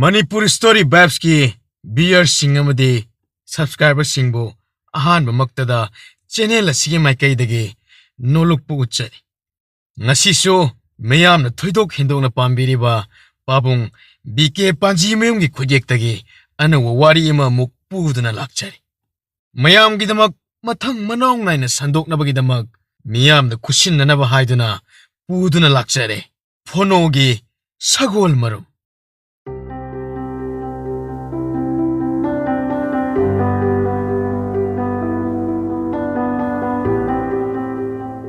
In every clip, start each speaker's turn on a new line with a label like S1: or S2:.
S1: Manipur Story Babs ki viewers singamadi subscribers singbu ahan bamaktada channel asigi maikai dagi noluk pu uchari. Ngasi so mayam na thoidok hindok na pambiri ba pabung BK Panji mayum ki khujek dagi ana wari ima muk puduna lakchari. Mayam ki damak mathang manong naina sandok na bagi damak miyam da kushin na ba haiduna puduna lakchari. Phono gi sagol marum.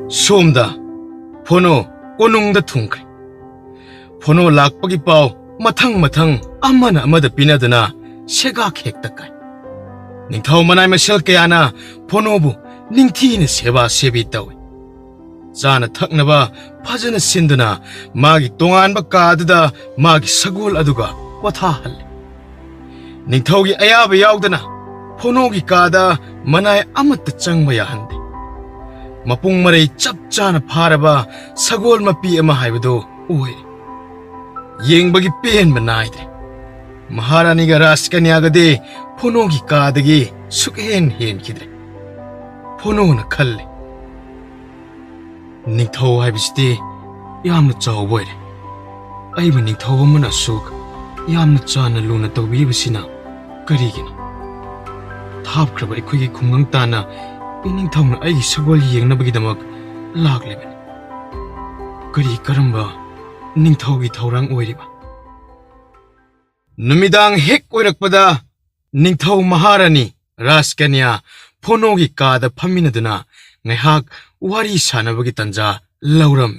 S1: Somda Phono konungda thungkre. Phono lakpagi pau mathang amana amada pinadana sega khekta kai. Ningthau manai masel kayana Phono bu ningthine seba sebi tawi. Zana thaknaba phajana sinduna magi tonganba kaduda magi sagol aduga watha halle. Ningthau gi ayaba yaudana Phono gi kada manai amatta changba yahande. Mapung maray chap chana pharaba sagol mapi ama haibado uwe. Yeng bagi pen manaidre. Maharani ga Raskanya gade Phono gi kadagi sukhen hen kidre. Phono na khalle. Ningthau haibiste yamna chaw boyre. Aiba ningthau mana suk yamna chana luna tawbi basina karigina. Thap kraba ikhogi khungang tana Ningthau ay sagol yeng na bagidamak lagleben. Kari karamba ningthau gi thaurang oiriba. Numidang hek oirakpada ningthau Maharani Raskanya Phono gi kada phaminaduna ngaihak wari sanabagi tanja lauram.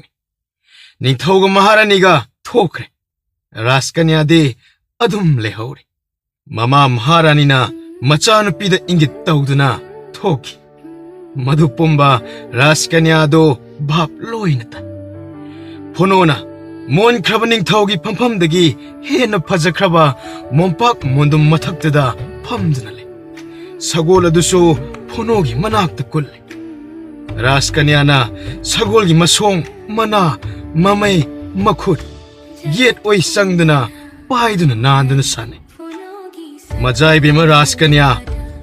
S1: Ningthau ga Maharani ga thokre. Raskanya de adum lehore. Mama Maharani na machanupi da ingit tauduna thoki. Madhupumba Raskanya do bhap loinata. Phono na mon kraba ningthau gi phampham dagi hena phajakraba mompak mondum mathaktada phamduna le. Sagol adusu Phono gi manakta kulle. Raskanya na sagol gi masong mana mamai makhut yet oi sangduna paiduna nanduna sane. Majai bima Raskanya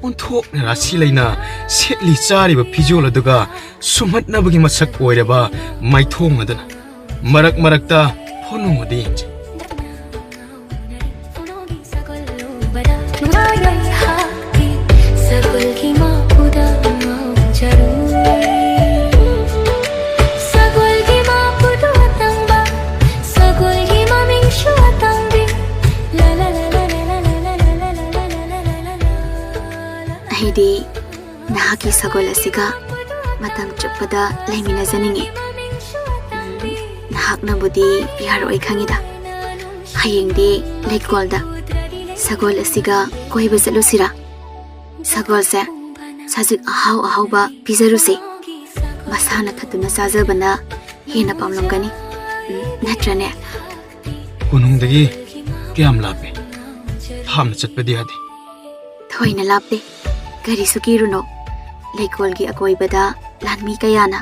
S1: Onthok na rasi laina setli chari ba pijol aduga sumat na bagi masak oiraba maithong adana marak ta Phono ade inje
S2: Di nahaki sagol asiga matang chupada laimina zaningi nahak na budi bihar oi khangida hayeng di lekol da sagol asiga koi basalu sira sagol sa sajik ahau ba pizaru se masana thatuna sajabana hena pamlongani natrane
S1: kunung dagi kyam lape thamna chatpadi hadi
S2: thoina lape Gari sukiruno lekol gi akoi bada lanmi kayana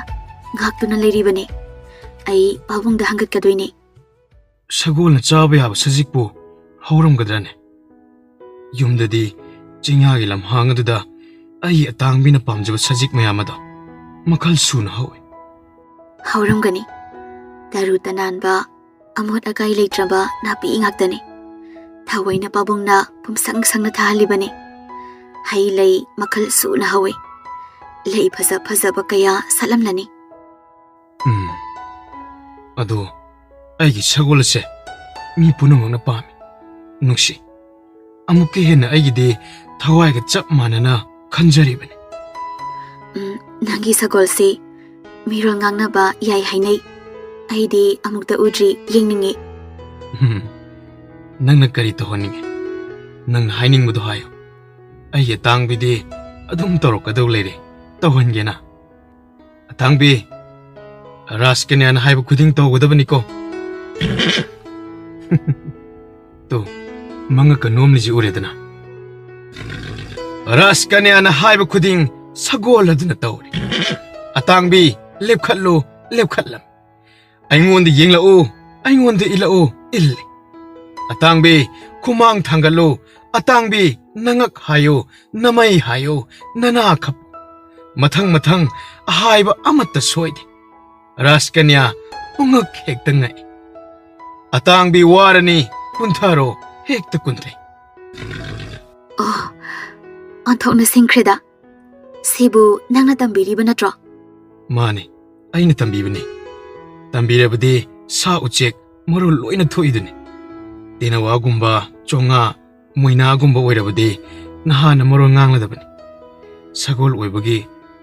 S2: ngaktuna leribane ai pabungda hangat kadoine
S1: sagol na chaba yaba sajikpo hauram gadrane yumdadi chinga gi lam hangaduda ai atangbina pamjaba sajik mayamada makhal suna hawe
S2: hauram gani daru tananba amot agai leitraba napi ingaktane thawaina pabungna pumsang sangna thalibane Hai lay makal suna hawe lay phaza bakaya salam lani
S1: ado aigi sagol se mi punung na pami nuksi amuke hena aigi de thawai ga chap manana khanjari bane
S2: nangi sagol se mirol ngangna ba yai hainai aidi amukta udri yengningi
S1: nangna kari to honinge nang haining mudo hayo Ay atangbi di adum torok adaw lere tawhan gena atangbi Raskanya na haiba kuding tawgadaba niko to mga kanom ni uredana Raskanya na haiba kuding sagol aduna tawri atangbi lepkhatlam aingonda yenglao aingonda ilao ille atangbi kumang thangalo atangbi nangak hayo namai hayo nana khap mathang mathang ahaiba amatta soide Raskanya ungak hekta ngai atangbi warani kuntharo hekta kunthai
S2: Oh, onthokna singkhreda. Sibu nangna tambiriba natro?
S1: mane aina tambibani tambirabadi sa uchek marul loina thoiduni tinawa gumba chonga moina gumba oirabadi nahana marol ngangladabani sagol oibagi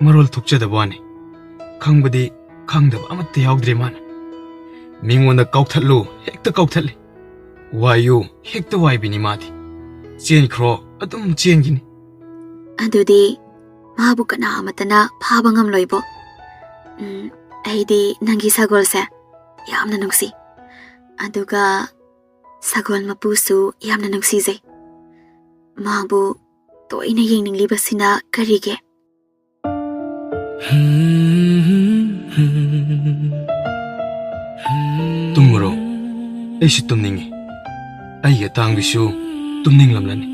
S1: marol thukchadabani khangbadi khangdab amatta yaudre mana mingonda kauthatlu hekta kauthatli wayu hekta waibini madi chen khro adum chengini
S2: Adudi, mabu kana amatana phabangam loibo. Aidi nangi sagol sa yamna nungsi. Aduga sagol mapusu yamna nungsi zay. Mabu toina yengning libasina karige.
S1: tumuro aisi tumningi aiga tangbisu tumninglamlani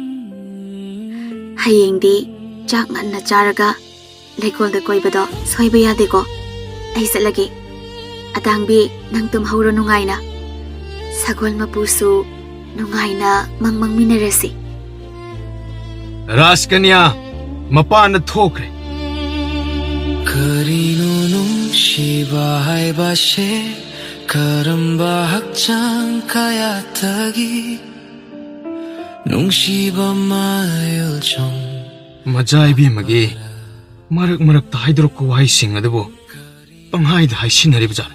S2: Hayengdi chak nganna charaga lekol da koibado soiba yadego. Ai salagi. Atangbi nang tumhauro nungaina. Sagol mapusu nungaina mangmang minarasi.
S1: Raskanya mapana thokre
S3: Karino nungsiba haibashe karamba hakchang kaya tagi nungsiba mayol chong
S1: majaibi magi marak marak ta haidro ko hai sing adabo panghai da hai sinari bajar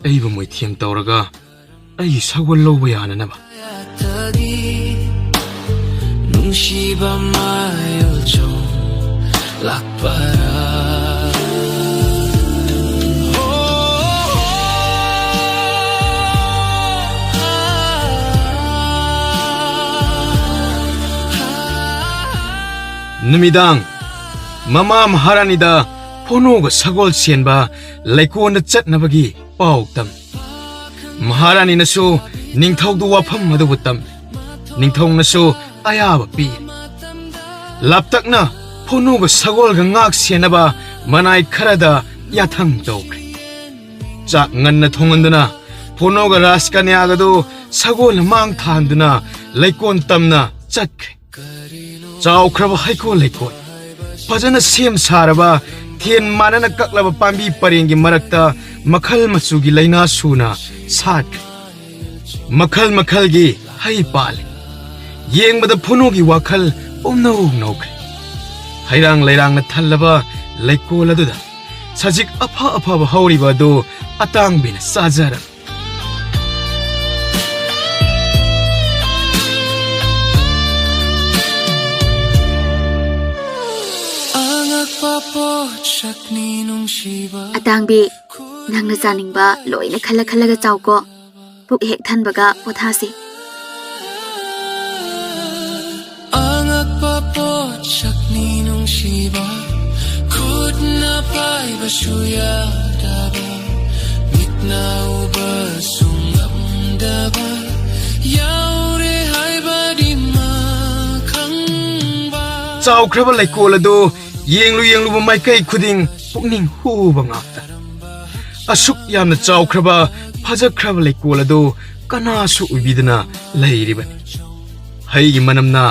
S1: aiba moi thiam tawraga ai sagol loba yana na ba
S3: tagi nungsiba mayol chong lakpara
S1: Numidang Mama Maharanida Ponoga Sagol Sienba Laikon the Chatnabagi Pautam Maharani Nasu Ningthau du Wapam Madabutam Ningthong Nasu Ayaba Pi Laptakna Ponoga Sagol Gangak Sienaba Manai Karada Yathang Dogre Chak Nganna Thongandana Ponoga Raskanyagado Sagol Mang Thanduna Laikon Tamna Chatkre Chao kraba haiko lekoi Pajana sem saraba Tien manana kaklaba pambi parengi marakta Makhal matsugi laina suna Saat Makhal makhalgi hai pali Yeng bada punogi wakal Umna ugnokri Hairang lairang na thalaba Laiko laduda Sajik apa apa bahawriba do Atang bin sajara
S2: Atangbi nangna janingba loina khalla khallaga chawko puk hek thanbaga pothasi
S3: Angak papo chakni nung shiba Kudna pai basuya daba Mitna uba sungam daba Yaure haiba di makangba
S1: Chao kraba laiko lado Yenglu ba mai kai khuding pukning hu ba ngakta Asuk yamna chao kraba phaja kraba laiko lado kana su ubidana lairibani Haigi manamna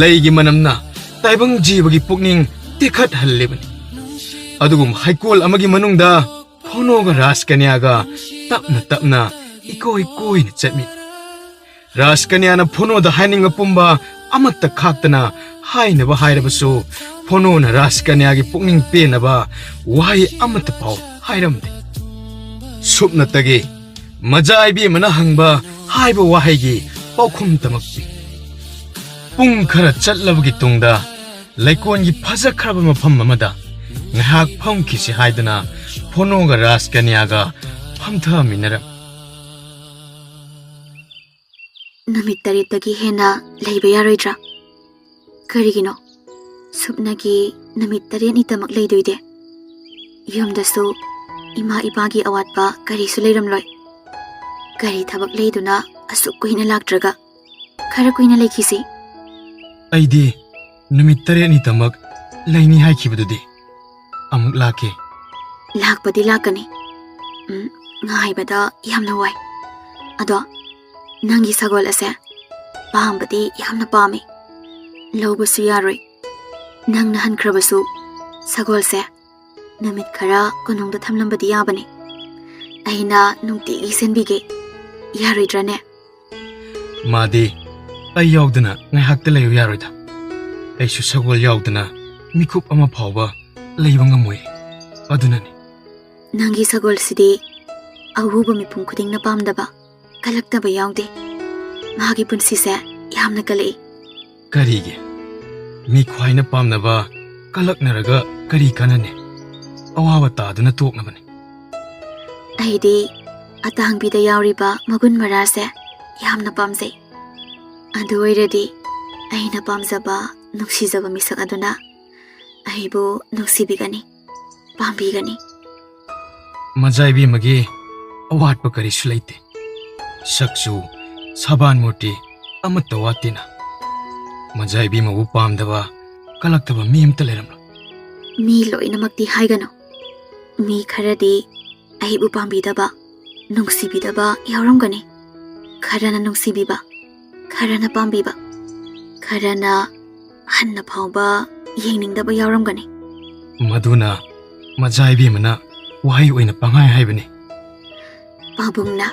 S1: laigi manamna taibang jibagi pukning tikhat hallibani Adugum haikol amagi manungda phonoga Raskanyaga tapna ikoi na chatmi Raskanyana phono da haining apumba amatta khaktana haina ba hairabasu phono na Raskanyagi pukning penaba wahai amatta pau hairamde supna tagi majai bi mana hangba haiba wahaigi paukhum tamakpi pung khara chatlabagi tungda laikongi phajakhraba mafam amada ngahak phamkhisi haidana phonoga Raskanyaga phamtha minaram
S2: Namit taritagi hena leiba yaroidra Karigino Supnagi namit tariyani tamak leidoide Yumdasu ima ipagi awatpa karisu leiramloi Kari thabak leiduna asuk kuhina lakdraga ꯈꯔ ꯀꯨꯏꯅ ꯂꯩꯈꯤꯁꯤ
S1: ꯑꯩꯗꯤ ꯅꯨꯃꯤꯠ 8ꯅꯤꯇꯃꯛ ꯂꯩꯅꯤ ꯍꯥꯏꯈꯤꯕꯗꯨꯗꯤ ꯑꯃꯨꯛ ꯂꯥꯛꯀꯦ
S2: ꯂꯥꯛꯄꯗꯤ ꯂꯥꯛꯀꯅꯤ ꯉꯥꯏꯕꯗ ꯌꯥꯝꯅ ꯋꯥꯏ ꯑꯗꯣ ꯅꯪꯒꯤ ꯁꯒꯣꯜ ꯑꯁꯦ ꯄꯥꯝꯕꯗꯤ ꯌꯥꯝꯅ ꯄꯥꯝꯃꯤ ꯂꯧꯕꯁꯨ ꯌꯥꯔꯣꯏ ꯅꯪꯅ ꯍꯟꯈ꯭ꯔꯕꯁꯨ ꯁꯒꯣꯜꯁꯦ ꯅꯨꯃꯤꯠ ꯈꯔ ꯀꯣꯅꯨꯡꯗ ꯊꯝꯂꯝꯕꯗꯤ ꯌꯥꯕꯅꯤ ꯑꯩꯅ ꯅꯨꯡꯇꯤꯒꯤ ꯁꯦꯟꯕꯤꯒꯦ ꯌꯥꯔꯣꯏꯗ꯭ꯔꯅꯦ
S1: ꯃꯥꯗꯤ ꯑꯩ ꯌꯥꯎꯗꯅ ꯉꯥꯏꯍꯥꯛꯇ ꯂꯩꯌꯨ ꯌꯥꯔꯣꯏꯗ ꯑꯩꯁꯨ ꯁꯒꯣꯜ ꯌꯥꯎꯗꯅ ꯃꯤꯀꯨꯞ ꯑꯃ ꯐꯥꯎꯕ ꯂꯩꯕ ꯉꯝꯃꯣꯏ ꯑꯗꯨꯅꯅꯤ
S2: ꯅꯪꯒꯤ ꯁꯒꯣꯜꯁꯤꯗꯤ ꯑꯍꯨꯕ ꯃꯤꯄꯨꯝ ꯈꯨꯗꯤꯡꯅ ꯄꯥꯝꯗꯕ ꯀꯜꯂꯛꯇꯕ ꯌꯥꯎꯗꯦ ꯃꯥꯒꯤ ꯄꯨꯟꯁꯤꯁꯦ ꯌꯥꯝꯅ ꯀꯜꯂꯛꯏ
S1: ꯀꯔꯤꯒꯤ ꯃꯤ ꯈ꯭ꯋꯥꯏꯅ ꯄꯥꯝꯅꯕ ꯀꯜꯂꯛꯅꯔꯒ ꯀꯔꯤ ꯀꯥꯟꯅꯅꯤ ꯑꯋꯥꯕ ꯇꯥꯗꯨꯅ ꯇꯣꯛꯅꯕꯅꯤ
S2: ꯑꯩꯗꯤ ꯑꯇꯥꯡꯕꯤꯗ ꯌꯥꯎꯔꯤꯕ ꯃꯒꯨꯟ ꯃꯔꯥꯁꯦ ꯌꯥꯝꯅ ꯄꯥꯝꯖꯩ ꯑꯗꯨ ꯑꯣꯏꯔꯗꯤ ꯑꯩꯅ ꯄꯥꯝꯖꯕ ꯅꯨꯡꯁꯤꯖꯕ ꯃꯤꯁꯛ ꯑꯗꯨꯅ ꯑꯩꯕꯨ ꯅꯨꯡꯁꯤꯕꯤꯒꯅꯤ ꯄꯥꯝꯕꯤꯒꯅꯤ
S1: ꯃꯖꯥꯏꯕꯤꯃꯒꯤ ꯑꯋꯥꯠꯄ ꯀꯔꯤꯁꯨ ꯂꯩꯇꯦ ꯁꯛꯁꯨ ꯁꯕꯥꯟ ꯃꯨꯔꯇꯤ ꯑꯃꯠꯇ ꯋꯥꯠꯇꯦꯅ ꯃꯖꯥꯏꯕꯤꯃꯕꯨ ꯄꯥꯝꯗꯕ ꯀꯜꯂꯛꯇꯕ ꯃꯤ ꯑꯃꯇ ꯂꯩꯔꯝꯂꯣꯏ
S2: ꯃꯤ ꯂꯣꯏꯅꯃꯛꯇꯤ ꯍꯥꯏꯒꯅꯨ ꯃꯤ ꯈꯔꯗꯤ ꯑꯩꯕꯨ ꯄꯥꯝꯕꯤꯗꯕ ꯅꯨꯡꯁꯤꯕꯤꯗꯕ ꯌꯥꯎꯔꯝꯒꯅꯤ ꯈꯔꯅ ꯅꯨꯡꯁꯤꯕꯤꯕ ꯈꯔꯅ ꯄꯥꯝꯕꯤꯕ ꯈꯔꯅ ꯍꯟꯅ ꯐꯥꯎꯕ ꯌꯦꯡꯅꯤꯡꯗꯕ ꯌꯥꯎꯔꯝꯒꯅꯤ
S1: ꯃꯗꯨꯅ ꯃꯖꯥꯏꯕꯤꯃꯅ ꯋꯥꯍꯩ ꯑꯣꯏꯅ ꯄꯪꯍꯥꯏ ꯍꯥꯏꯕꯅꯤ
S2: ꯄꯥꯕꯨꯡꯅ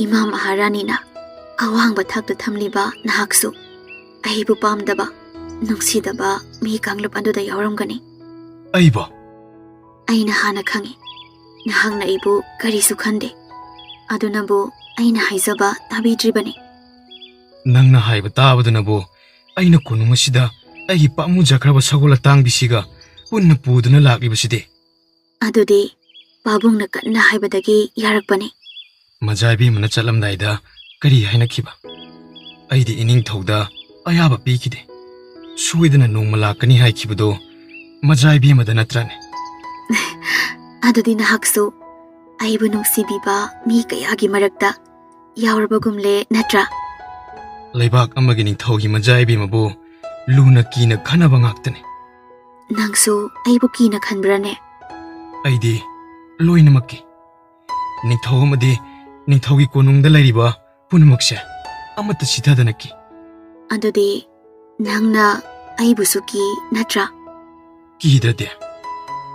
S2: ꯏꯃꯥ ꯃꯍꯥꯔꯥꯅꯤꯅ ꯑꯋꯥꯡꯕ ꯊꯥꯛꯇ ꯊꯝꯂꯤꯕ ꯅꯍꯥꯛꯁꯨ ꯑꯩꯕꯨ ꯄꯥꯝꯗꯕ ꯅꯨꯡꯁꯤꯗꯕ ꯃꯤ ꯀꯥꯡꯂꯨꯞ ꯑꯗꯨꯗ ꯌꯥꯎꯔꯝꯒꯅꯤ
S1: ꯑꯩꯕꯣ
S2: ꯑꯩꯅ ꯍꯥꯟꯅ ꯈꯪꯉꯤ ꯅꯍꯥꯛꯅ ꯑꯩꯕꯨ ꯀꯔꯤꯁꯨ ꯈꯟꯗꯦ ꯑꯗꯨꯅꯕꯨ ꯑꯩꯅ ꯍꯥꯏꯖꯕ ꯇꯥꯕꯤꯗ꯭ꯔꯤꯕꯅꯤ
S1: ꯅꯪꯅ ꯍꯥꯏꯕ ꯇꯥꯕꯗꯨꯅꯕꯨ ꯑꯩꯅ ꯀꯣꯅꯨꯡ ꯑꯁꯤꯗ ꯑꯩꯒꯤ ꯄꯥꯝꯃꯨꯖꯈ꯭ꯔꯕ ꯁꯒꯣꯜ ꯑꯇꯥꯡꯕꯤꯁꯤꯒ ꯄꯨꯟꯅ ꯄꯨꯗꯨꯅ ꯂꯥꯛꯂꯤꯕꯁꯤꯗꯤ
S2: ꯑꯗꯨꯗꯤ ꯄꯥꯕꯨꯡꯅ ꯀꯟꯅ ꯍꯥꯏꯕꯗꯒꯤ ꯌꯥꯔꯛꯄꯅꯤ
S1: ꯃꯖꯥꯏꯕꯤꯃꯅ ꯆꯠꯂꯝꯗꯥꯏꯗ ꯀꯔꯤ ꯍꯥꯏꯅꯈꯤꯕ ꯑꯩꯗꯤ ꯏꯅꯤꯡꯊꯧꯗ ꯑꯌꯥꯕ ꯄꯤꯈꯤꯗꯦ ꯁꯣꯏꯗꯅ ꯅꯣꯡꯃ ꯂꯥꯛꯀꯅꯤ ꯍꯥꯏꯈꯤꯕꯗꯣ ꯃꯖꯥꯏꯕꯤꯃꯗ ꯅꯠꯇ꯭ꯔꯅꯦ
S2: ꯑꯗꯨꯗꯤ ꯅꯍꯥꯛꯁꯨ ꯑꯩꯕꯨ ꯅꯨꯡꯁꯤꯕꯤꯕ ꯃꯤ ꯀꯌꯥꯒꯤ ꯃꯔꯛꯇ ꯌꯥꯎꯔꯕꯒꯨꯝꯂꯦ ꯅꯠꯇ꯭ꯔꯥ
S1: ꯂꯩꯕꯥꯛ ꯑꯃꯒꯤ ꯅꯤꯡꯊꯧꯒꯤ ꯃꯖꯥꯏꯕꯤꯃꯕꯨ ꯂꯨꯅ ꯀꯤꯅ ꯈꯟꯅꯕ ꯉꯥꯛꯇꯅꯤ
S2: ꯅꯪꯁꯨ ꯑꯩꯕꯨ ꯀꯤꯅ ꯈꯟꯕ꯭ꯔꯅꯦ
S1: ꯑꯩꯗꯤ ꯂꯣꯏꯅꯃꯛꯀꯤ ꯅꯤꯡꯊꯧ ꯑꯃꯗꯤ ꯅꯤꯡꯊꯧꯒꯤ ꯀꯣꯅꯨꯡꯗ ꯂꯩꯔꯤꯕ ꯄꯨꯝꯅꯃꯛꯁꯦ ꯑꯃꯠꯇ ꯁꯤꯊꯗꯅ ꯀꯤ
S2: ꯑꯗꯨꯗꯤ ꯅꯪꯅ ꯑꯩꯕꯨꯁꯨ ꯀꯤ ꯅꯠꯇ꯭ꯔꯥ
S1: ꯀꯤꯗ꯭ꯔꯗꯤ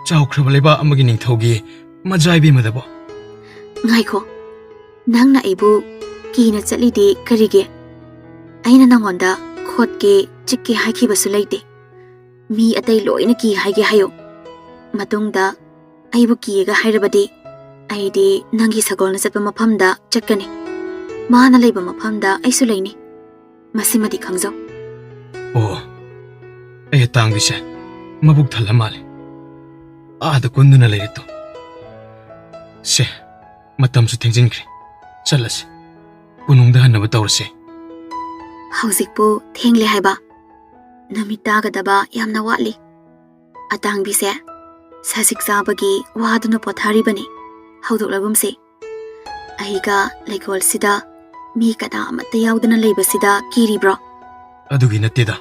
S1: ꯆꯥꯎꯈ꯭ꯔꯕ ꯂꯩꯕꯥꯛ ꯑꯃꯒꯤ ꯅꯤꯡꯊꯧꯒꯤ ꯃꯖꯥꯏꯕꯤꯃꯗꯕꯣ
S2: ꯉꯥꯏꯈꯣ ꯅꯪꯅ ꯑꯩꯕꯨ ꯀꯤꯅ ꯆꯠꯂꯤꯗꯤ ꯀꯔꯤꯒꯤ ꯑꯩꯅ ꯅꯪꯉꯣꯟꯗ ꯈꯣꯠꯀꯦ ꯆꯤꯛꯀꯦ ꯍꯥꯏꯈꯤꯕꯁꯨ ꯂꯩꯇꯦ ꯃꯤ ꯑꯇꯩ ꯂꯣꯏꯅ ꯀꯤ ꯍꯥꯏꯒꯦ ꯍꯥꯏꯌꯨ ꯃꯇꯨꯡꯗ ꯑꯩꯕꯨ ꯀꯤꯌꯦꯒ ꯍꯥꯏꯔꯕꯗꯤ ꯑꯩꯗꯤ ꯅꯪꯒꯤ ꯁꯒꯣꯜꯅ ꯆꯠꯄ ꯃꯐꯝꯗ ꯆꯠꯀꯅꯤ ꯃꯥꯅ ꯂꯩꯕ ꯃꯐꯝꯗ ꯑꯩꯁꯨ ꯂꯩꯅꯤ ꯃꯁꯤꯃꯗꯤ ꯈꯪꯖꯧ
S1: ꯑꯣ ꯑꯩ ꯑꯇꯥꯡꯕꯤꯁꯦ ꯃꯕꯨꯛ ꯊꯜꯂ ꯃꯥꯜꯂꯦ ꯑꯥꯗ ꯀꯨꯟꯗꯨꯅ ꯂꯩꯔꯦꯇꯣ ꯁꯦ ꯃꯇꯝꯁꯨ ꯊꯦꯡꯖꯤꯟꯈ꯭ꯔꯦ ꯆꯠꯂꯁꯤ ꯀꯣꯅꯨꯡꯗ ꯍꯟꯅꯕ ꯇꯧꯔꯁꯦ
S2: ꯍꯧꯖꯤꯛꯄꯨ ꯊꯦꯡꯂꯦ ꯍꯥꯏꯕ ꯅꯨꯃꯤꯠ ꯇꯥꯒꯗꯕ ꯌꯥꯝꯅ ꯋꯥꯠꯂꯤ ꯑꯇꯥꯡꯕꯤꯁꯦ ꯁꯖꯤꯛ ꯆꯥꯕꯒꯤ ꯋꯥꯗꯨꯅ ꯄꯣꯊꯥꯔꯤꯕꯅꯤ ꯍꯧꯗꯣꯛꯂꯒꯨꯝꯁꯤ ꯑꯩꯒ ꯂꯩꯀꯣꯜꯁꯤꯗ ꯃꯤ ꯀꯅꯥ ꯑꯃꯠꯇ ꯌꯥꯎꯗꯅ ꯂꯩꯕꯁꯤꯗ ꯀꯤꯔꯤꯕ꯭ꯔꯣ
S1: ꯑꯗꯨꯒꯤ ꯅꯠꯇꯦꯗ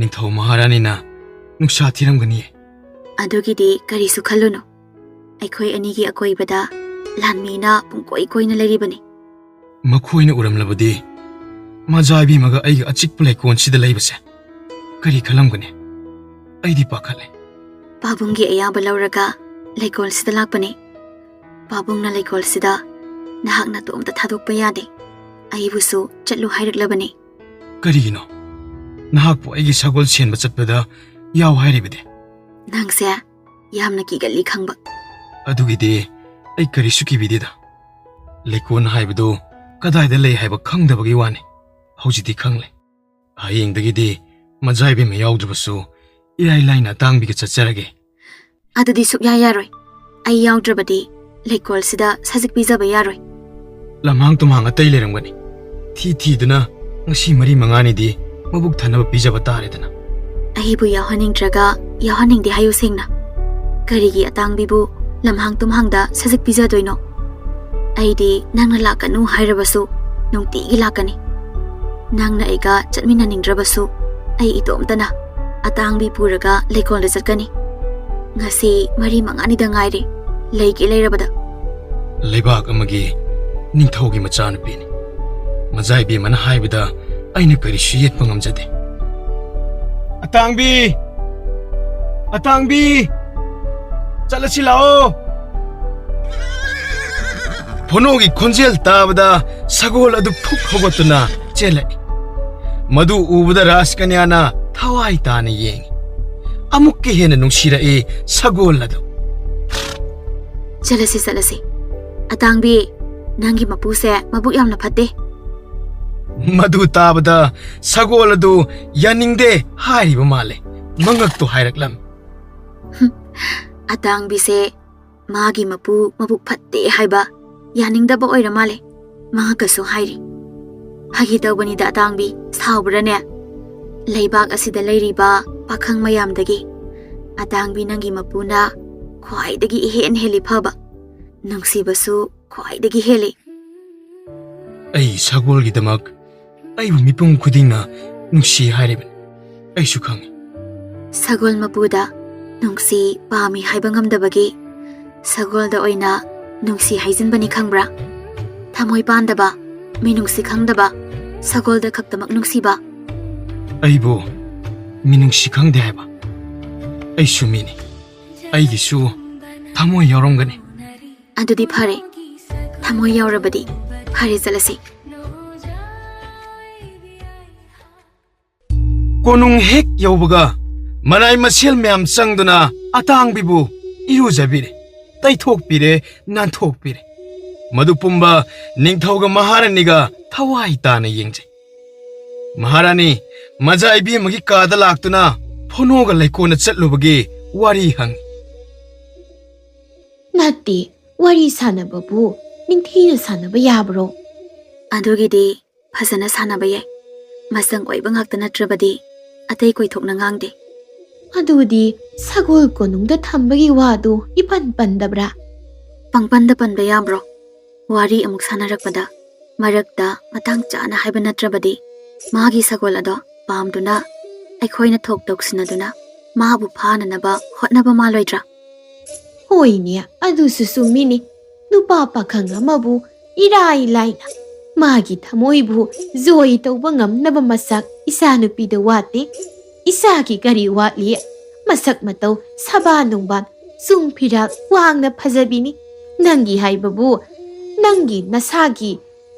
S1: ꯅꯤꯡꯊꯧ ꯃꯍꯥꯔꯥꯅꯤꯅ ꯅꯨꯡꯁꯥ ꯊꯤꯔꯝꯒꯅꯤꯌꯦ
S2: ꯑꯗꯨꯒꯤꯗꯤ ꯀꯔꯤꯁꯨ ꯈꯜꯂꯨꯅꯨ ꯑꯩꯈꯣꯏ ꯑꯅꯤꯒꯤ ꯑꯀꯣꯏꯕꯗ ꯂꯥꯟꯃꯤꯅ ꯄꯨꯡꯀꯣꯏ ꯀꯣꯏꯅ ꯂꯩꯔꯤꯕꯅꯤ
S1: ꯃꯈꯣꯏꯅ ꯎꯔꯝꯂꯕꯗꯤ ꯃꯖꯥꯏꯕꯤꯃꯒ ꯑꯩꯒ ꯑꯆꯤꯛꯄ ꯂꯩꯀꯣꯜꯁꯤꯗ ꯂꯩꯕꯁꯦ ꯀꯔꯤ ꯈꯜꯂꯝꯒꯅꯤ ꯑꯩꯗꯤ ꯄꯥꯈꯠꯂꯦ
S2: ꯄꯥꯕꯨꯡꯒꯤ ꯑꯌꯥꯕ ꯂꯧꯔꯒ ꯂꯩꯀꯣꯜꯁꯤꯗ ꯂꯥꯛꯄꯅꯤ ꯄꯥꯕꯨꯡꯅ ꯂꯩꯀꯣꯜꯁꯤꯗ ꯅꯍꯥꯛ ꯅꯇꯣꯝꯇ ꯊꯥꯗꯣꯛꯄ ꯌꯥꯗꯦ ꯑꯩꯕꯨꯁꯨ ꯆꯠꯂꯨ ꯍꯥꯏꯔꯛꯂꯕꯅꯤ
S1: ꯀꯔꯤꯒꯤꯅꯣ ꯅꯍꯥꯛꯄꯨ ꯑꯩꯒꯤ ꯁꯒꯣꯜ ꯁꯦꯟꯕ ꯆꯠꯄꯗ ꯌꯥꯎ ꯍꯥꯏꯔꯤꯕꯗꯤ
S2: ꯅꯪꯁꯦ ꯌꯥꯝꯅ ꯀꯤꯒꯜꯂꯤ ꯈꯪꯕ
S1: ꯑꯗꯨꯒꯤꯗꯤ ꯑꯩ ꯀꯔꯤꯁꯨ ꯀꯤꯕꯤꯗꯦꯗ ꯂꯩꯀꯣꯜ ꯍꯥꯏꯕꯗꯨ ꯀꯗꯥꯏꯗ ꯂꯩ ꯍꯥꯏꯕ ꯈꯪꯗꯕꯒꯤ ꯋꯥꯅꯤ ꯍꯧꯖꯤꯛꯇꯤ ꯈꯪꯂꯦ ꯍꯌꯦꯡꯗꯒꯤꯗꯤ ꯃꯖꯥꯏꯕꯤꯃ ꯌꯥꯎꯗ꯭ꯔꯕꯁꯨ ꯏꯔꯥꯏ ꯂꯥꯏꯅ ꯑꯇꯥꯡꯕꯤꯒ ꯆꯠꯆꯔꯒꯦ
S2: ꯑꯗꯨꯗꯤ ꯁꯨꯛꯌꯥ ꯌꯥꯔꯣꯏ ꯑꯩ ꯌꯥꯎꯗ꯭ꯔꯕꯗꯤ ꯂꯩꯀꯣꯜꯁꯤꯗ ꯁꯖꯤꯛ ꯄꯤꯖꯕ ꯌꯥꯔꯣꯏ
S1: ꯂꯝꯍꯥꯡ ꯇꯨꯝꯍꯥꯡ ꯑꯇꯩ ꯂꯩꯔꯝꯒꯅꯤ ꯊꯤꯗꯨꯅ ꯉꯁꯤ 4-5ꯅꯤꯗꯤ ꯃꯕꯨꯛ ꯊꯟꯅꯕ ꯄꯤꯖꯕ ꯇꯥꯔꯦꯗꯅ
S2: ꯑꯩꯕꯨ ꯌꯥꯎꯍꯟꯅꯤꯡꯗ꯭ꯔꯒ ꯌꯥꯎꯍꯟꯅꯤꯡꯗꯦ ꯍꯥꯏꯌꯨ ꯁꯦꯡꯅ ꯀꯔꯤꯒꯤ ꯑꯇꯥꯡꯕꯤꯕꯨ ꯂꯝꯍꯥꯡ ꯇꯨꯝꯍꯥꯡꯗ ꯁꯖꯤꯛ ꯄꯤꯖꯗꯣꯏꯅꯣ ꯑꯩꯗꯤ ꯅꯪꯅ ꯂꯥꯛꯀꯅꯨ ꯍꯥꯏꯔꯕꯁꯨ ꯅꯨꯡꯇꯤꯒꯤ ꯂꯥꯛꯀꯅꯤ ꯅꯪꯅ ꯑꯩꯒ ꯆꯠꯃꯤꯟꯅꯅꯤꯡꯗ꯭ꯔꯕꯁꯨ ꯑꯩ ꯏꯇꯣꯝꯇꯅ ꯑꯇꯥꯡꯕꯤ ꯄꯨꯔꯒ ꯂꯩꯀꯣꯜꯗ ꯆꯠꯀꯅꯤ. ꯉꯁꯤ 4-5ꯅꯤꯗ ꯉꯥꯏꯔꯦ ꯂꯩꯒꯦ ꯂꯩꯔꯕꯗ.
S1: ꯂꯩꯕꯥꯛ ꯑꯃꯒꯤ ꯅꯤꯡꯊꯧꯒꯤ ꯃꯆꯥꯅꯨꯄꯤꯅꯤ. ꯃꯖꯥꯏꯕꯦꯝꯃꯅ ꯍꯥꯏꯕꯗ ꯑꯩꯅ ꯀꯔꯤꯁꯨ ꯌꯦꯠꯄ ꯉꯝꯖꯗꯦ. ꯑꯇꯥꯡꯕꯤ! ꯑꯇꯥꯡꯕꯤ! ꯆꯠꯂꯁꯤ ꯂꯥꯛꯑꯣ! ꯐꯣꯅꯣꯒꯤ ꯈꯣꯟꯖꯦꯜ ꯇꯥꯕꯗ ꯁꯒꯣꯜ ꯑꯗꯨ ꯐꯨꯛ ꯍꯧꯒꯠꯇꯨꯅ ꯆꯦꯜꯂꯛꯏ. ꯃꯗꯨ ꯎꯕꯗ ꯔꯥꯖꯀꯟꯌꯥꯅ ꯊꯋꯥꯏ ꯇꯥꯅ ꯌꯦꯡꯉꯤ. ꯑꯃꯨꯛꯀ ꯍꯦꯟꯅ ꯅꯨꯡꯁꯤꯔꯛꯏ ꯁꯒꯣꯜ ꯑꯗꯨ.
S2: ꯆꯠꯂꯁꯤ. ꯑꯇꯥꯡꯕꯤ, ꯅꯪꯒꯤ ꯃꯄꯨꯁꯦ ꯃꯕꯨꯛ ꯌꯥꯝꯅ ꯐꯠꯇꯦ.
S1: ꯃꯗꯨ ꯇꯥꯕꯗ ꯁꯒꯣꯜ ꯑꯗꯨ ꯌꯥꯅꯤꯡꯗꯦ ꯍꯥꯏꯔꯤꯕ ꯃꯥꯜꯂꯦ. ꯃꯉꯛꯇꯨ ꯍꯥꯏꯔꯛꯂꯝꯃꯤ.
S2: ꯑꯇꯥꯡꯕꯤꯁꯦ ꯃꯥꯒꯤ ꯃꯄꯨ ꯃꯕꯨꯛ ꯐꯠꯇꯦ ꯍꯥꯏꯕ ꯌꯥꯅꯤꯡꯗꯕ ꯑꯣꯏꯔ ꯃꯥꯜꯂꯦ. ꯃꯉꯛꯀꯁꯨ ꯍꯥꯏꯔꯤ. ꯐꯥꯒꯤ ꯇꯧꯕꯅꯤꯗ ꯑꯇꯥꯡꯕꯤ, ꯁꯥꯎꯕ꯭ꯔꯅꯦ? ꯂꯩꯕꯥꯛ ꯑꯁꯤꯗ ꯂꯩꯔꯤꯕ ꯄꯥꯈꯪ ꯃꯌꯥꯝꯗꯒꯤ ꯑꯇꯥꯡꯕꯤ ꯅꯪꯒꯤ ꯃꯄꯨꯅ ꯈ꯭ꯋꯥꯏꯗꯒꯤ ꯏꯍꯦꯟ ꯍꯦꯜꯂꯤ ꯐꯕ, ꯅꯨꯡꯁꯤꯕꯁꯨ ꯈ꯭ꯋꯥꯏꯗꯒꯤ ꯍꯦꯜꯂꯤ.
S1: ꯑꯩ ꯁꯒꯣꯜꯒꯤꯗꯃꯛ ꯑꯩꯕꯨ ꯃꯤꯄꯨꯝ ꯈꯨꯗꯤꯡꯅ ꯅꯨꯡꯁꯤ ꯍꯥꯏꯔꯤꯕꯅꯤ. ꯑꯩꯁꯨ ꯈꯪꯉꯤ.
S2: ꯁꯒꯣꯜ ꯃꯄꯨꯗ ꯅꯨꯡꯁꯤ ꯄꯥꯝꯃꯤ ꯍꯥꯏꯕ ꯉꯝꯗꯕꯒꯤ ꯁꯒꯣꯜꯗ ꯑꯣꯏꯅ ꯅꯨꯡꯁꯤ ꯍꯥꯏꯖꯤꯟꯕꯅꯤ ꯈꯪꯕ꯭ꯔꯥ? ꯊꯃꯣꯏ ꯄꯥꯟꯗꯕ, ꯃꯤꯅꯨꯡꯁꯤ ꯈꯪꯗꯕ, ꯁꯒꯣꯜꯗ ꯈꯛꯇꯃꯛ ꯅꯨꯡꯁꯤꯕ.
S1: ꯑꯩꯕꯨ ꯃꯤꯅꯨꯡꯁꯤ ꯈꯪꯗꯦ ꯍꯥꯏꯕ? ꯑꯩꯁꯨ ꯃꯤꯅꯤ. ꯑꯩꯒꯤꯁꯨ ꯊꯃꯣꯏ ꯌꯥꯎꯔꯝꯒꯅꯤ.
S2: ꯑꯗꯨꯗꯤ ꯐꯔꯦ. ꯊꯃꯣꯏ ꯌꯥꯎꯔꯕꯗꯤ ꯐꯔꯦ, ꯆꯠꯂꯁꯤ.
S1: ꯀꯣꯅꯨꯡ ꯍꯦꯛ ꯌꯧꯕꯒ ꯃꯅꯥꯏ ꯃꯁꯦꯜ ꯃꯌꯥꯝ ꯆꯪꯗꯨꯅ ꯑꯇꯥꯡꯕꯤꯕꯨ ꯏꯔꯨꯖꯕꯤꯔꯦ, ꯇꯩꯊꯣꯛꯄꯤꯔꯦ, ꯅꯥꯟꯊꯣꯛꯄꯤꯔꯦ. ꯃꯗꯨ ꯄꯨꯝꯕ ꯅꯤꯡꯊꯧꯒ ꯃꯍꯥꯔꯥꯅꯤꯒ ꯊꯋꯥꯏ ꯇꯥꯅ ꯌꯦꯡꯖꯩ. ꯃꯍꯥꯔꯥꯅꯤ ꯃꯖꯥꯏꯕꯤ ꯑꯃꯒꯤ ꯀꯥꯗ ꯂꯥꯛꯇꯨꯅ ꯐꯣꯅꯣꯒ ꯂꯩꯀꯣꯟꯅ ꯆꯠꯂꯨꯕꯒꯤ ꯋꯥꯔꯤ ꯍꯪꯉꯤ.
S4: ꯅꯠꯇꯦ, ꯋꯥꯔꯤ ꯁꯥꯟꯅꯕꯕꯨ ꯅꯤꯡꯊꯤꯅ ꯁꯥꯟꯅꯕ ꯌꯥꯕ꯭ꯔꯣ?
S2: ꯑꯗꯨꯒꯤꯗꯤ ꯐꯖꯅ ꯁꯥꯟꯅꯕ ꯌꯥꯏ. ꯃꯆꯪ ꯑꯣꯏꯕ ꯉꯥꯛꯇ ꯅꯠꯇ꯭ꯔꯕꯗꯤ ꯑꯇꯩ ꯀꯣꯏꯊꯣꯛꯅ ꯉꯥꯡꯗꯦ.
S4: ꯑꯗꯨꯗꯤ ꯁꯒꯣꯜ ꯀꯣꯅꯨꯡꯗ ꯊꯝꯕꯒꯤ ꯋꯥꯗꯨ ꯏꯄꯟ ꯄꯟꯗꯕ꯭ꯔꯥ?
S2: ꯄꯪꯄꯟꯗ ꯄꯟꯕ ꯌꯥꯕ꯭ꯔꯣ? ꯋꯥꯔꯤ ꯑꯃꯨꯛ ꯁꯥꯟꯅꯔꯛꯄꯗ ꯃꯔꯛꯇ ꯃꯇꯥꯡ ꯆꯥꯅ ꯍꯥꯏꯕ ꯅꯠꯇ꯭ꯔꯕꯗꯤ ꯃꯥꯒꯤ ꯁꯒꯣꯜ ꯑꯗꯣ ꯄꯥꯝꯗꯨꯅ ꯑꯩꯈꯣꯏꯅ ꯊꯣꯛ ꯇꯧꯁꯤꯟꯅꯗꯨꯅ ꯃꯥꯕꯨ ꯐꯥꯅꯅꯕ ꯍꯣꯠꯅꯕ ꯃꯥꯜꯂꯣꯏꯗ꯭ꯔꯥ?
S4: ꯍꯣꯏꯅꯦ, ꯑꯗꯨꯁꯨ ꯆꯨꯝꯃꯤꯅꯤ. ꯅꯨꯄꯥ ꯄꯥꯈꯪ ꯑꯃꯕꯨ ꯏꯔꯥꯏ ꯂꯥꯏꯅ ꯃꯥꯒꯤ ꯊꯃꯣꯏꯕꯨ ꯖꯣꯏ ꯇꯧꯕ ꯉꯝꯅꯕ ꯃꯁꯛ ꯏꯆꯥꯅꯨꯄꯤꯗ ꯋꯥꯠꯇꯦ. ꯏꯆꯥꯒꯤ ꯀꯔꯤ ꯋꯥꯠꯂꯤ? ꯃꯁꯛ ꯃꯇꯧ, ꯁꯕꯥ ꯅꯨꯡꯕꯥꯟ, ꯆꯨꯡ ꯐꯤꯔꯥꯜ ꯋꯥꯡꯅ ꯐꯖꯕꯤꯅꯤ. ꯅꯪꯒꯤ ꯍꯥꯏꯕꯕꯨ ꯅꯪꯒꯤ ꯅꯁꯥꯒꯤ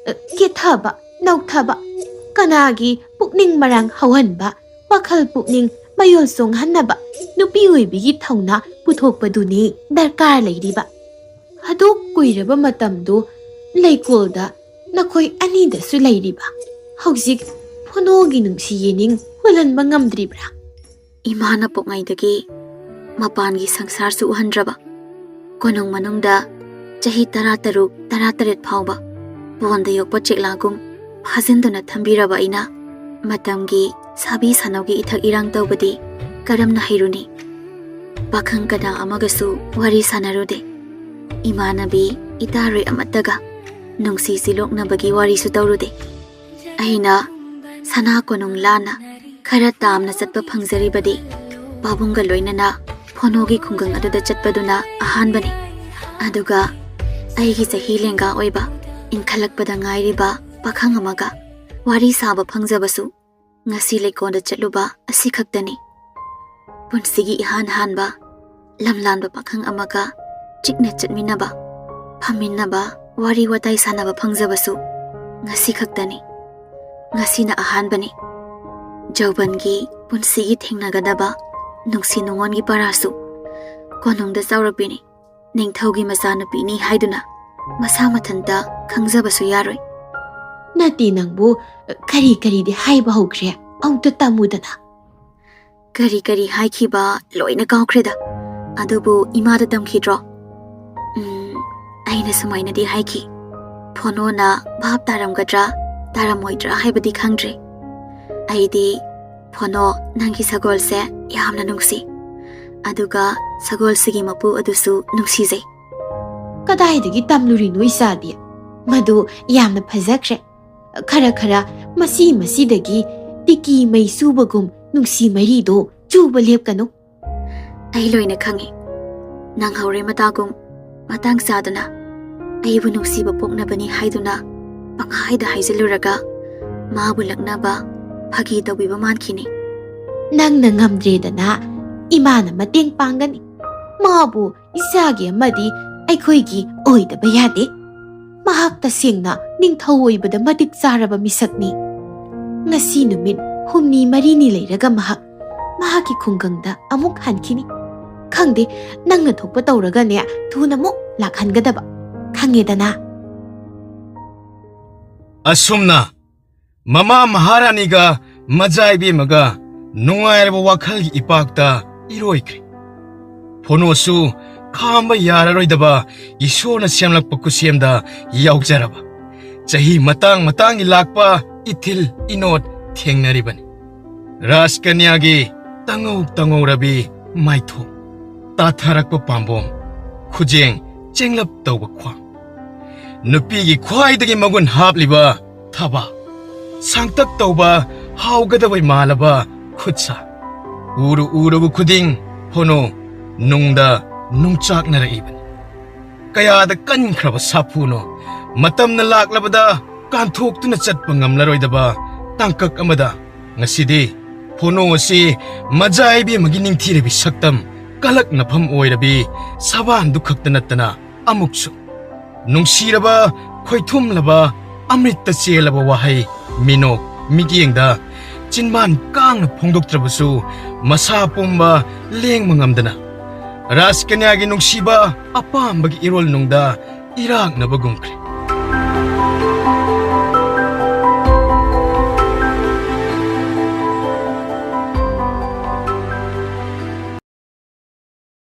S4: ꯀꯦꯊꯕ, ꯅꯧꯊꯕ, ꯀꯅꯥꯒꯤ ꯄꯨꯛꯅꯤꯡ ꯃꯔꯥꯡ ꯍꯧꯍꯟꯕ, ꯋꯥꯈꯜ ꯄꯨꯛꯅꯤꯡ ꯃꯌꯣꯜ ꯆꯣꯡꯍꯟꯅꯕ ꯅꯨꯄꯤ ꯑꯣꯏꯕꯤꯒꯤ ꯊꯧꯅꯥ ꯄꯨꯊꯣꯛꯄꯗꯨꯅꯤ ꯗꯔꯀꯥꯔ ꯂꯩꯔꯤꯕ. ꯑꯗꯨꯛ ꯀꯨꯏꯔꯕ ꯃꯇꯝꯗꯨ ꯂꯩꯀꯣꯜꯗ ꯅꯈꯣꯏ ꯑꯅꯤꯗꯁꯨ ꯂꯩꯔꯤꯕ. ꯍꯧꯖꯤꯛ ꯐꯣꯅꯣꯒꯤ ꯅꯨꯡꯁꯤ ꯌꯦꯅꯤꯡ ꯍꯨꯜꯍꯟꯕ ꯉꯝꯗ꯭ꯔꯤꯕ꯭ꯔꯥ?
S2: ꯏꯃꯥꯅ ꯄꯣꯛꯉꯩꯗꯒꯤ ꯃꯄꯥꯟꯒꯤ ꯁꯪꯁꯥꯔꯁꯨ ꯎꯍꯟꯗ꯭ꯔꯕ, ꯀꯣꯅꯨꯡ ꯃꯅꯨꯡꯗ ꯆꯍꯤ 13-18 ꯐꯥꯎꯕ ꯕꯣꯟꯗ ꯌꯣꯛꯄ ꯆꯦꯛꯂꯥꯒꯨꯝ ꯐꯥꯖꯤꯟꯗꯨꯅ ꯊꯝꯕꯤꯔꯕ ꯑꯩꯅ ꯃꯇꯝꯒꯤ ꯁꯥꯕꯤ ꯁꯥꯅꯧꯒꯤ ꯏꯊꯛ ꯏꯔꯥꯡ ꯇꯧꯕꯗꯤ ꯀꯔꯝꯅ ꯍꯩꯔꯨꯅꯤ? ꯄꯥꯈꯪ ꯀꯅꯥ ꯑꯃꯒꯁꯨ ꯋꯥꯔꯤ ꯁꯥꯅꯔꯨꯗꯦ. ꯏꯃꯥꯟꯅꯕꯤ ꯏꯇꯥꯔꯣꯏ ꯑꯃꯠꯇꯒ ꯅꯨꯡꯁꯤ ꯁꯤꯂꯣꯛꯅꯕꯒꯤ ꯋꯥꯔꯤꯁꯨ ꯇꯧꯔꯨꯗꯦ. ꯑꯩꯅ ꯁꯅꯥ ꯀꯣꯅꯨꯡ ꯂꯥꯟꯅ ꯈꯔ ꯇꯥꯝꯅ ꯆꯠꯄ ꯐꯪꯖꯔꯤꯕꯗꯤ ꯄꯥꯕꯨꯡꯒ ꯂꯣꯏꯅꯅ ꯐꯣꯅꯣꯒꯤ ꯈꯨꯡꯒꯪ ꯑꯗꯨꯗ ꯆꯠꯄꯗꯨꯅ ꯑꯍꯥꯟꯕꯅꯤ. ꯑꯗꯨꯒ ꯑꯩꯒꯤ ꯆꯍꯤ ꯂꯦꯡꯒꯥ ꯑꯣꯏꯕ ꯏꯟꯈꯠꯂꯛꯄꯗ ꯉꯥꯏꯔꯤꯕ ꯄꯥꯈꯪ ꯑꯃꯒ ꯋꯥꯔꯤ ꯁꯥꯕ ꯐꯪꯖꯕꯁꯨ ꯉꯁꯤ ꯂꯩꯀꯣꯟꯗ ꯆꯠꯂꯨꯕ ꯑꯁꯤ ꯈꯛꯇꯅꯤ. ꯄꯨꯟꯁꯤꯒꯤ इहान हानबा लमलानबा पाखंग अमगा चिकने चटमिनबा फमिनबा वारी वताई सानबा फंगजबसु ngasi खक्तनी ngasi na ahanbani जौबनगी पुनसिगी थेंगनागदबा नुंगसी नुंगोनगी parasu konungda चाउरपिनी निंगथौगी मचानुपीनी हाइदुना मसा मथंता खंगजबसु यारोय
S4: नती नंगबु करी करी दे हाइबा होख्रे औत तमुदना
S2: करी करी हाइखिबा लोइना काउख्रेदा अदुबु इमादा तमखिद्रो आइना सुमाइनादी हाइखि फोनोना भाब तारमगद्रा तारमोइद्रा हाइबदी खंग्रे आइदी फोनो नंगी सगोल से यामना नुंगसी अदुगा सगोल सिगी मपु अदुसु नुंगसीजे
S4: कदाइदगी तमलुरी नुइसादी मदु यामना फजख्रे ꯈꯔ ꯈꯔ ꯃꯁꯤꯗꯒꯤ ꯇꯤꯀꯤ ꯃꯩ ꯁꯨꯕꯒꯨꯝ ꯅꯨꯡꯁꯤ ꯃꯩꯔꯤꯗꯣ ꯆꯨꯕ ꯂꯦꯞꯀꯅꯨ.
S2: ꯑꯩ ꯂꯣꯏꯅ ꯈꯪꯉꯤ. ꯅꯪ ꯍꯧꯔꯦ ꯃꯇꯥꯒꯨꯝ ꯃꯇꯥꯡ ꯆꯥꯗꯅ ꯑꯩꯕꯨ ꯅꯨꯡꯁꯤꯕ ꯄꯣꯛꯅꯕꯅꯤ ꯍꯥꯏꯗꯨꯅ ꯄꯪꯍꯥꯏꯗ ꯍꯥꯏꯖꯤꯜꯂꯨꯔꯒ ꯃꯥꯕꯨ ꯂꯛꯅꯕ ꯐꯥꯒꯤ ꯇꯧꯕꯤꯕ ꯃꯥꯟꯈꯤꯅꯤ.
S4: ꯅꯪꯅ ꯉꯝꯗ꯭ꯔꯦꯗꯅ ꯏꯃꯥꯅ ꯃꯇꯦꯡ ꯄꯥꯡꯒꯅꯤ. ꯃꯥꯕꯨ ꯏꯆꯥꯒꯤ ꯑꯃꯗꯤ ꯑꯩꯈꯣꯏꯒꯤ ꯑꯣꯏꯗꯕ ꯌꯥꯗꯦ. ꯃꯍꯥꯛ ꯇꯁꯦꯡꯅ ꯅꯤꯡꯊꯧ ꯑꯣꯏꯕꯗ ꯃꯇꯤꯛ ꯆꯥꯔꯕ ꯃꯤꯁꯛꯅꯤ. ꯉꯁꯤ ꯅꯨꯃꯤꯠ 6-7 ꯂꯩꯔꯒ ꯃꯍꯥꯛꯀꯤ ꯈꯨꯡꯒꯪꯗ ꯑꯃꯨꯛ ꯍꯟꯈꯤꯅꯤ. ꯈꯪꯗꯦ, ꯅꯪꯅ ꯊꯣꯛꯄ ꯇꯧꯔꯒꯅꯦ ꯊꯨꯅ ꯑꯃꯨꯛ ꯂꯥꯛꯍꯟꯒꯗꯕ. ꯈꯪꯉꯦꯗꯅ?
S1: ꯑꯁꯨꯝꯅ ꯃꯃꯥ ꯃꯍꯥꯔꯥꯅꯤꯒ ꯃꯖꯥꯏꯕꯦꯝꯃꯒ ꯅꯨꯡꯉꯥꯏꯔꯕ ꯋꯥꯈꯜꯒꯤ ꯏꯄꯥꯛꯇ ꯏꯔꯣꯏꯈ꯭ꯔꯦ. ꯐꯣꯅꯣꯁꯨ ꯈꯥꯝꯕ ꯌꯥꯔꯔꯣꯏꯗꯕ ꯏꯁꯣꯔꯅ ꯁꯦꯝꯂꯛꯄ ꯈꯨꯠꯁꯦꯝꯗ ꯌꯥꯎꯖꯔꯕ ꯆꯍꯤ ꯃꯇꯥꯡꯒꯤ ꯂꯥꯛꯄ ꯏꯊꯤꯜ ꯏꯅꯣꯠ ꯊꯦꯡꯅꯔꯤꯕꯅꯤ. ꯔꯥꯖꯀꯟꯌꯥꯒꯤ ꯇꯉꯧꯔꯕꯤ ꯃꯥꯏꯊꯣꯡ, ꯇꯥꯊꯔꯛꯄ ꯄꯥꯝꯕꯣꯝ, ꯈꯨꯖꯦꯡ ꯆꯦꯡꯂꯞ ꯇꯧꯕ ꯈ꯭ꯋꯥꯡ, ꯅꯨꯄꯤꯒꯤ ꯈ꯭ꯋꯥꯏꯗꯒꯤ ꯃꯒꯨꯟ ꯍꯥꯞꯂꯤꯕ ꯊꯕꯥꯛ, ꯁꯥꯡꯇꯛ ꯇꯧꯕ ꯍꯥꯎꯒꯗꯕ ꯃꯥꯜꯂꯕ ꯈꯨꯠꯁꯥ, ꯎꯔꯨꯕ ꯈꯨꯗꯤꯡ ꯐꯣꯅꯣ ꯅꯨꯡꯗ ꯅꯨꯡꯆꯥꯛꯅꯔꯛꯏꯕꯅꯤ. ꯀꯌꯥꯗ ꯀꯟꯈ꯭ꯔꯕ ꯁꯥꯐꯨꯅꯣ ꯃꯇꯝꯅ ꯂꯥꯛꯂꯕꯗ ꯀꯥꯟꯊꯣꯛꯇꯨꯅ ꯆꯠꯄ ꯉꯝꯂꯔꯣꯏꯗꯕ ꯇꯥꯡꯀꯛ ꯑꯃꯗ ꯉꯁꯤꯗꯤ ꯐꯣꯅꯣ ꯑꯁꯤ ꯃꯖꯥꯏꯕꯦꯝꯃꯒꯤ ꯅꯤꯡꯊꯤꯔꯕꯤ ꯁꯛꯇꯝ ꯀꯂꯛꯅꯐꯝ ꯑꯣꯏꯔꯕꯤ ꯁꯕꯥꯟꯗꯨ ꯈꯛꯇ ꯅꯠꯇꯅ ꯑꯃꯨꯛꯁꯨ ꯅꯨꯡꯁꯤꯔꯕ ꯈꯣꯏꯊꯨꯝꯂꯕ ꯑꯃ꯭ꯔꯤꯠꯇ ꯆꯦꯜꯂꯕ ꯋꯥꯍꯩ ꯃꯤꯅꯣꯛ ꯃꯤꯠꯌꯦꯡꯗ ꯆꯤꯟꯕꯥꯟ ꯀꯥꯡꯅ ꯐꯣꯡꯗꯣꯛꯇ꯭ꯔꯕꯁꯨ ꯃꯁꯥ ꯄꯨꯝꯕ ꯂꯦꯡꯕ ꯉꯝꯗꯅ ꯔꯥꯖꯀꯟꯌꯥꯒꯤ ꯅꯨꯡꯁꯤꯕ ꯑꯄꯥꯝꯕꯒꯤ ꯏꯔꯣꯜ ꯅꯨꯡꯗ ꯏꯔꯥꯛꯅꯕꯒꯨꯝꯈ꯭ꯔꯦ.